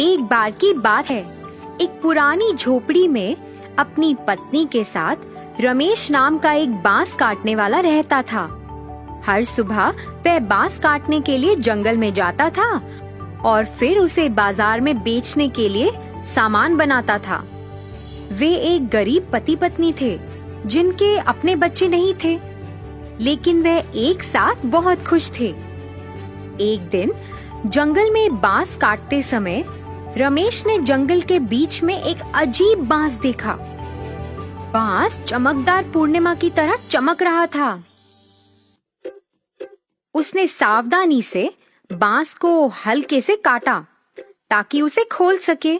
एक बार की बात है, एक पुरानी झोपड़ी में अपनी पत्नी के साथ रमेश नाम का एक बांस काटने वाला रहता था। हर सुबह वह बांस काटने के लिए जंगल में जाता था और फिर उसे बाजार में बेचने के लिए सामान बनाता था। वे एक गरीब पति पत्नी थे जिनके अपने बच्चे नहीं थे, लेकिन वह एक साथ बहुत खुश थे। एक दिन जंगल में बांस काटते समय रमेश ने जंगल के बीच में एक अजीब बांस देखा। बांस चमकदार पूर्णिमा की तरह चमक रहा था। उसने सावधानी से बांस को हल्के से काटा ताकि उसे खोल सके।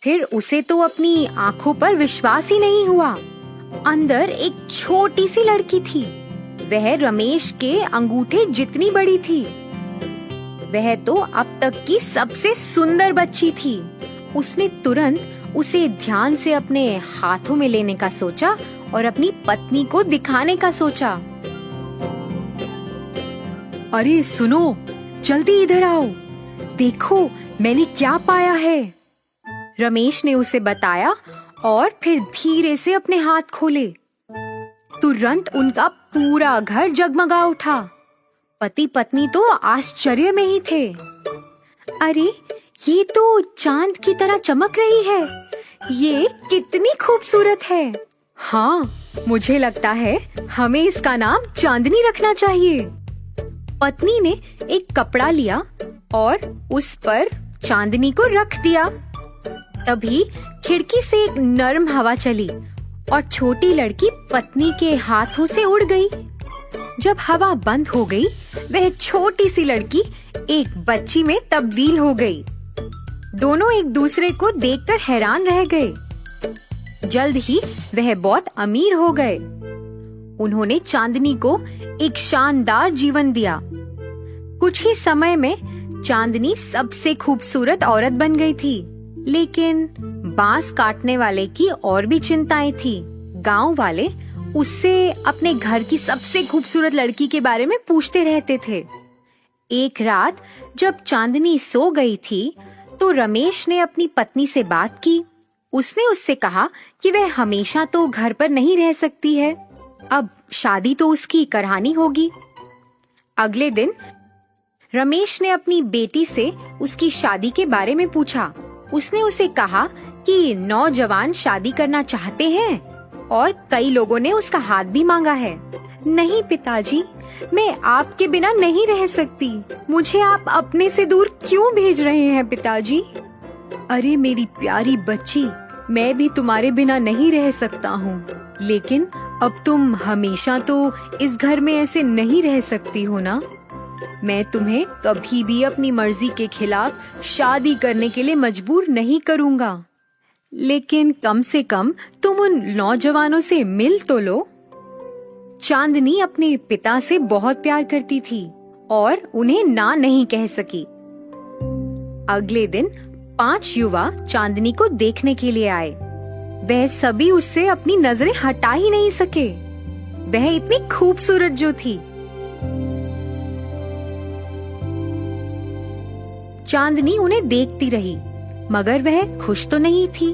फिर उसे तो अपनी आंखों पर विश्वास ही नहीं हुआ। अंदर एक छोटी सी लड़की थी। वह रमेश के अंगूठे जितनी बड़ी थी। वह तो अब तक की सबसे सुंदर बच्ची थी। उसने तुरंत उसे ध्यान से अपने हाथों में लेने का सोचा और अपनी पत्नी को दिखाने का सोचा। अरे सुनो, जल्दी इधर आओ, देखो मैंने क्या पाया है। रमेश ने उसे बताया और फिर धीरे से अपने हाथ खोले। तुरंत उनका पूरा घर जगमगा उठा। पति पत्नी तो आश्चर्य में ही थे। अरे, ये तो चांद की तरह चमक रही है। ये कितनी खूबसूरत है। हाँ, मुझे लगता है हमें इसका नाम चांदनी रखना चाहिए। पत्नी ने एक कपड़ा लिया और उस पर चांदनी को रख दिया। तभी खिड़की से एक नरम हवा चली और छोटी लड़की पत्नी के हाथों से उड़ गई। जब हवा बंद हो गई, वह छोटी सी लड़की एक बच्ची में तब्दील हो गई। दोनों एक दूसरे को देखकर हैरान रह गए। जल्द ही वह बहुत अमीर हो गए। उन्होंने चांदनी को एक शानदार जीवन दिया। कुछ ही समय में चांदनी सबसे खूबसूरत औरत बन गई थी। लेकिन बांस काटने वाले की और भी चिंताएं थी। गांव वाले उससे अपने घर की सबसे खूबसूरत लड़की के बारे में पूछते रहते थे। एक रात जब चांदनी सो गई थी तो रमेश ने अपनी पत्नी से बात की। उसने उससे कहा कि वह हमेशा तो घर पर नहीं रह सकती है। अब शादी तो उसकी करानी होगी। अगले दिन रमेश ने अपनी बेटी से उसकी शादी के बारे में पूछा। उसने उसे कहा कि नौजवान शादी करना चाहते हैं और कई लोगों ने उसका हाथ भी मांगा है। नहीं पिताजी, मैं आपके बिना नहीं रह सकती। मुझे आप अपने से दूर क्यों भेज रहे हैं पिताजी? अरे मेरी प्यारी बच्ची, मैं भी तुम्हारे बिना नहीं रह सकता हूँ, लेकिन अब तुम हमेशा तो इस घर में ऐसे नहीं रह सकती हो ना। मैं तुम्हें कभी भी अपनी मर्जी के खिलाफ शादी करने के लिए मजबूर नहीं करूँगा, लेकिन कम से कम तुम उन नौजवानों से मिल तो लो। चांदनी अपने पिता से बहुत प्यार करती थी और उन्हें ना नहीं कह सकी। अगले दिन 5 युवा चांदनी को देखने के लिए आए। वह सभी उससे अपनी नजरें हटा ही नहीं सके। वह इतनी खूबसूरत जो थी। चांदनी उन्हें देखती रही, मगर वह खुश तो नहीं थी।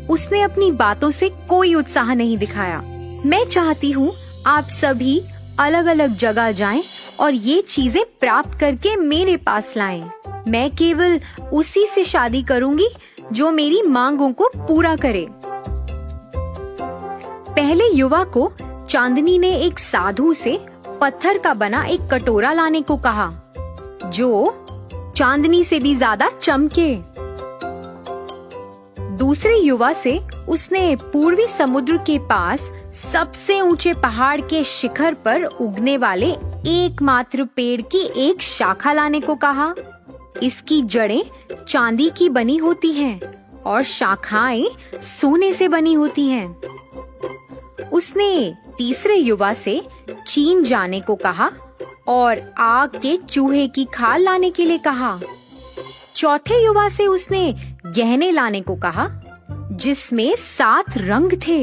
उसने अपनी बातों से कोई उत्साह नहीं दिखाया। मैं चाहती हूँ आप सभी अलग अलग जगह जाएं और ये चीजें प्राप्त करके मेरे पास लाएं। मैं केवल उसी से शादी करूंगी जो मेरी मांगों को पूरा करे। पहले युवा को चांदनी ने एक साधु से पत्थर का बना एक कटोरा लाने को कहा, जो चांदनी से भी ज्यादा चमके। दूसरे युवा से उसने पूर्वी समुद्र के पास सबसे ऊंचे पहाड़ के शिखर पर उगने वाले एकमात्र पेड़ की एक शाखा लाने को कहा। इसकी जड़ें चांदी की बनी होती हैं और शाखाएं सोने से बनी होती हैं। उसने तीसरे युवा से चीन जाने को कहा और आग के चूहे की खाल लाने के लिए कहा। चौथे युवा से उसने गहने लाने को कहा जिसमें 7 रंग थे।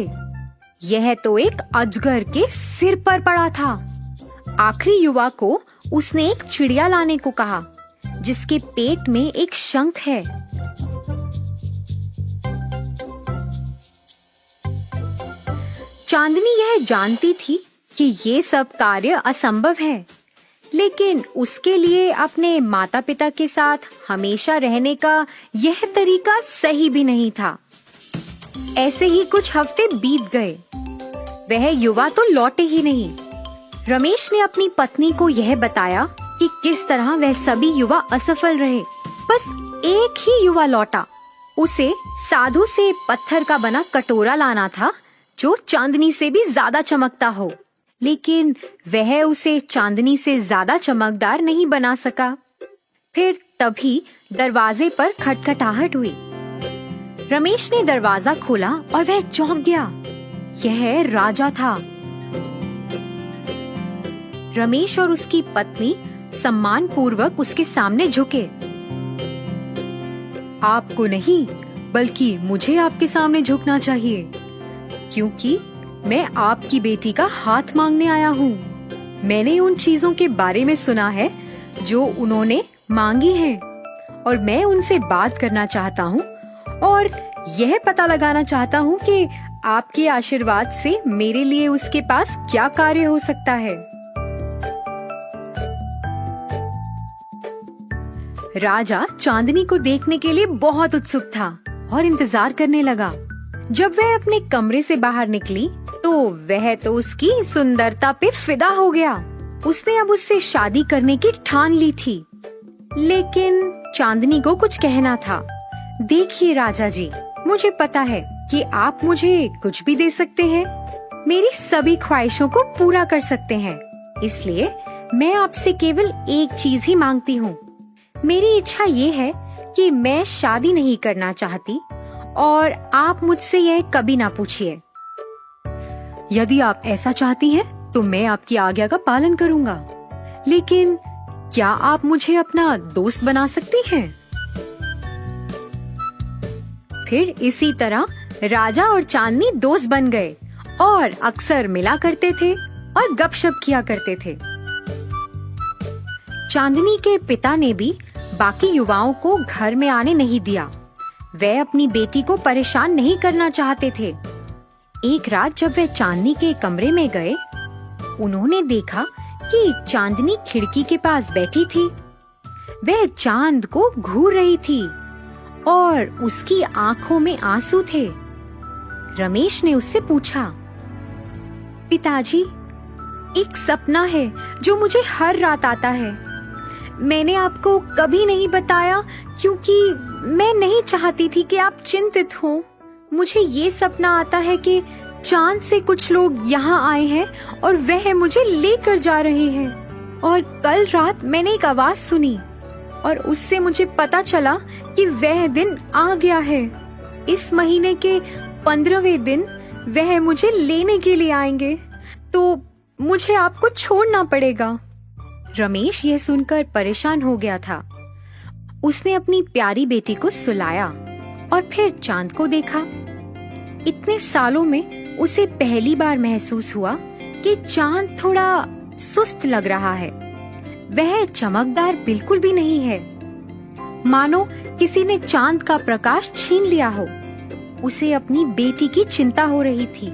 यह तो एक अजगर के सिर पर पड़ा था। आखिरी युवा को उसने एक चिड़िया लाने को कहा जिसके पेट में एक शंख है। चांदनी यह जानती थी कि ये सब कार्य असंभव है, लेकिन उसके लिए अपने माता पिता के साथ हमेशा रहने का यह तरीका सही भी नहीं था। ऐसे ही कुछ हफ्ते बीत गए। वह युवा तो लौटे ही नहीं। रमेश ने अपनी पत्नी को यह बताया कि किस तरह वह सभी युवा असफल रहे। बस एक ही युवा लौटा। उसे साधु से पत्थर का बना कटोरा लाना था जो चांदनी से भी ज्यादा चमकता हो, लेकिन वह उसे चांदनी से ज्यादा चमकदार नहीं बना सका। फिर तभी दरवाजे पर खटखटाहट हुई। रमेश ने दरवाजा खोला और वह चौंक गया। यह राजा था। रमेश और उसकी पत्नी सम्मान पूर्वक उसके सामने झुके। आपको नहीं, बल्कि मुझे आपके सामने झुकना चाहिए, क्योंकि मैं आपकी बेटी का हाथ मांगने आया हूँ। मैंने उन चीजों के बारे में सुना है जो उन्होंने मांगी हैं, और मैं उनसे बात करना चाहता हूँ और यह पता लगाना चाहता हूँ कि आपके आशीर्वाद से मेरे लिए उसके पास क्या कार्य हो सकता है। राजा चांदनी को देखने के लिए बहुत उत्सुक था और इंतजार करने लगा। जब वह अपने कमरे से बाहर निकली तो वह तो उसकी सुंदरता पे फिदा हो गया। उसने अब उससे शादी करने की ठान ली थी, लेकिन चांदनी को कुछ कहना था। देखिए राजा जी, मुझे पता है कि आप मुझे कुछ भी दे सकते हैं, मेरी सभी ख्वाहिशों को पूरा कर सकते हैं, इसलिए मैं आपसे केवल एक चीज ही मांगती हूँ। मेरी इच्छा ये है कि मैं शादी नहीं करना चाहती और आप मुझसे यह कभी ना पूछिए। यदि आप ऐसा चाहती हैं, तो मैं आपकी आज्ञा का पालन करूंगा, लेकिन क्या आप मुझे अपना दोस्त बना सकती हैं? फिर इसी तरह राजा और चांदनी दोस्त बन गए और अक्सर मिला करते थे और गपशप किया करते थे। चांदनी के पिता ने भी बाकी युवाओं को घर में आने नहीं दिया। वे अपनी बेटी को परेशान नहीं करना चाहते थे। एक रात जब वे चांदनी के कमरे में गए, उन्होंने देखा कि चांदनी खिड़की के पास बैठी थी। वह चांद को घूर रही थी और उसकी आंखों में आंसू थे। रमेश ने उससे पूछा, पिताजी, एक सपना है जो मुझे हर रात आता है। मैंने आपको कभी नहीं बताया क्योंकि मैं नहीं चाहती थी कि आप चिंतित हो। मुझे ये सपना आता है कि चांद से कुछ लोग यहाँ आए हैं और वह मुझे लेकर जा रहे हैं। और कल रात मैंने एक आवाज सुनी और उससे मुझे पता चला कि वह दिन आ गया है। इस महीने के 15वें दिन वह मुझे लेने के लिए आएंगे, तो मुझे आपको छोड़ना पड़ेगा। रमेश यह सुनकर परेशान हो गया था। उसने अपनी प्यारी बेटी को सुलाया और फिर चांद को देखा। इतने सालों में उसे पहली बार महसूस हुआ कि चांद थोड़ा सुस्त लग रहा है। वह चमकदार बिल्कुल भी नहीं है, मानो किसी ने चांद का प्रकाश छीन लिया हो। उसे अपनी बेटी की चिंता हो रही थी।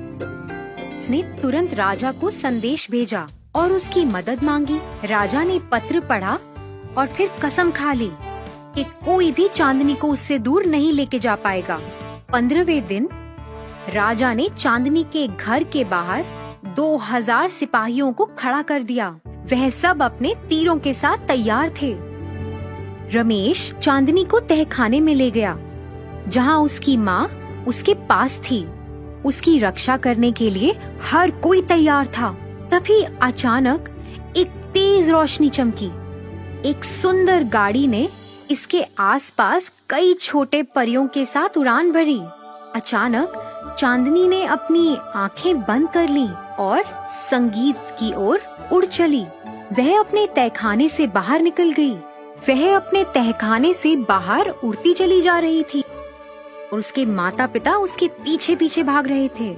उसने तुरंत राजा को संदेश भेजा और उसकी मदद मांगी। राजा ने पत्र पढ़ा और फिर कसम खा ली कि कोई भी चांदनी को उससे दूर नहीं लेके जा पाएगा। 15वें दिन राजा ने चांदनी के घर के बाहर 2000 सिपाहियों को खड़ा कर दिया। वह सब अपने तीरों के साथ तैयार थे। रमेश चांदनी को तहखाने में ले गया, जहाँ उसकी माँ उसके पास थी। उसकी रक्षा करने के लिए हर कोई तैयार था। तभी अचानक एक तेज रोशनी चमकी। एक सुंदर गाड़ी ने इसके आसपास कई छोटे परियों के साथ उड़ान भरी। अचानक चांदनी ने अपनी आंखें बंद कर लीं और संगीत की ओर उड़ चली। वह अपने तहखाने से बाहर निकल गई। वह अपने तहखाने से बाहर उड़ती चली जा रही थी और उसके माता पिता उसके पीछे पीछे भाग रहे थे।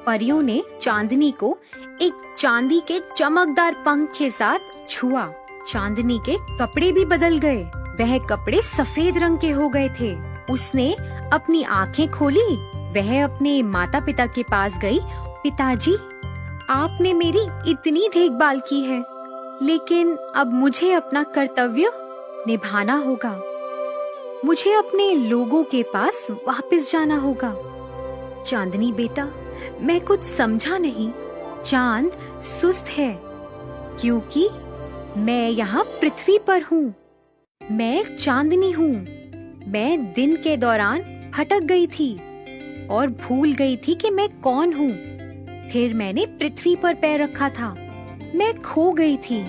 परियों ने चांदनी को एक चांदी के चमकदार पंख के साथ छुआ चांदनी के कपड़े भी बदल गए। वह कपड़े सफेद रंग के हो गए थे। उसने अपनी आंखें खोली। वह अपने माता पिता के पास गई। पिताजी, आपने मेरी इतनी देखभाल की है, लेकिन अब मुझे अपना कर्तव्य निभाना होगा। मुझे अपने लोगों के पास वापस जाना होगा। चांदनी बेटा, मैं कुछ समझा नहीं। चांद सुस्त है क्योंकि मैं यहाँ पृथ्वी पर हूँ। मैं चांदनी हूँ। मैं दिन के दौरान भटक गई थी और भूल गई थी कि मैं कौन हूँ। फिर मैंने पृथ्वी पर पैर रखा था। मैं खो गई थी।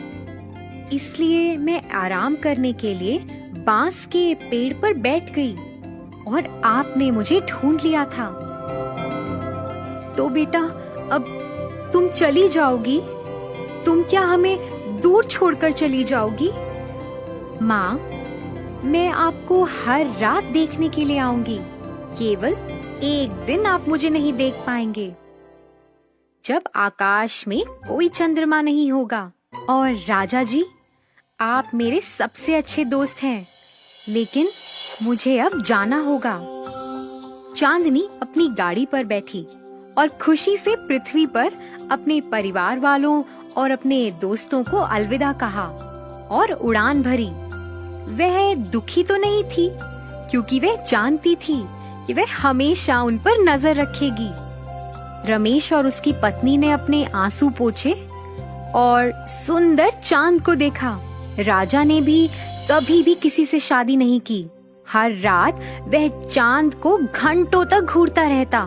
इसलिए मैं आराम करने के लिए बांस के पेड़ पर बैठ गई और आपने मुझे ढूंढ लिया था। तो बेटा, अब तुम चली जाओगी? तुम क्या हमें दूर छोड़कर चली जाओगी? माँ, मैं आपको हर रात देखने के लिए आऊंगी। केवल एक दिन आप मुझे नहीं देख पाएंगे, जब आकाश में कोई चंद्रमा नहीं होगा। और राजा जी, आप मेरे सबसे अच्छे दोस्त हैं, लेकिन मुझे अब जाना होगा। चांदनी अपनी गाड़ी पर बैठी और खुशी से पृथ्वी पर अपने परिवार वालों और अपने दोस्तों को अलविदा कहा और उड़ान भरी। वह दुखी तो नहीं थी, क्योंकि वह जानती थी कि वह हमेशा उन पर नजर रखेगी। रमेश और उसकी पत्नी ने अपने आंसू पोंछे और सुंदर चांद को देखा। राजा ने भी कभी भी किसी से शादी नहीं की। हर रात वह चांद को घंटों तक घूरता रहता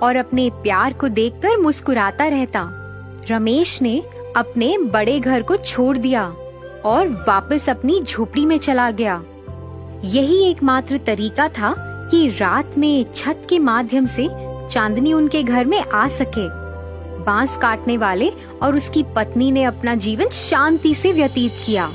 और अपने प्यार को देखकर मुस्कुराता रहता। रमेश ने अपने बड़े घर को छोड़ दिया और वापस अपनी झोपड़ी में चला गया। यही एकमात्र तरीका था कि रात में छत के माध्यम से चांदनी उनके घर में आ सके। बांस काटने वाले और उसकी पत्नी ने अपना जीवन शांति से व्यतीत किया।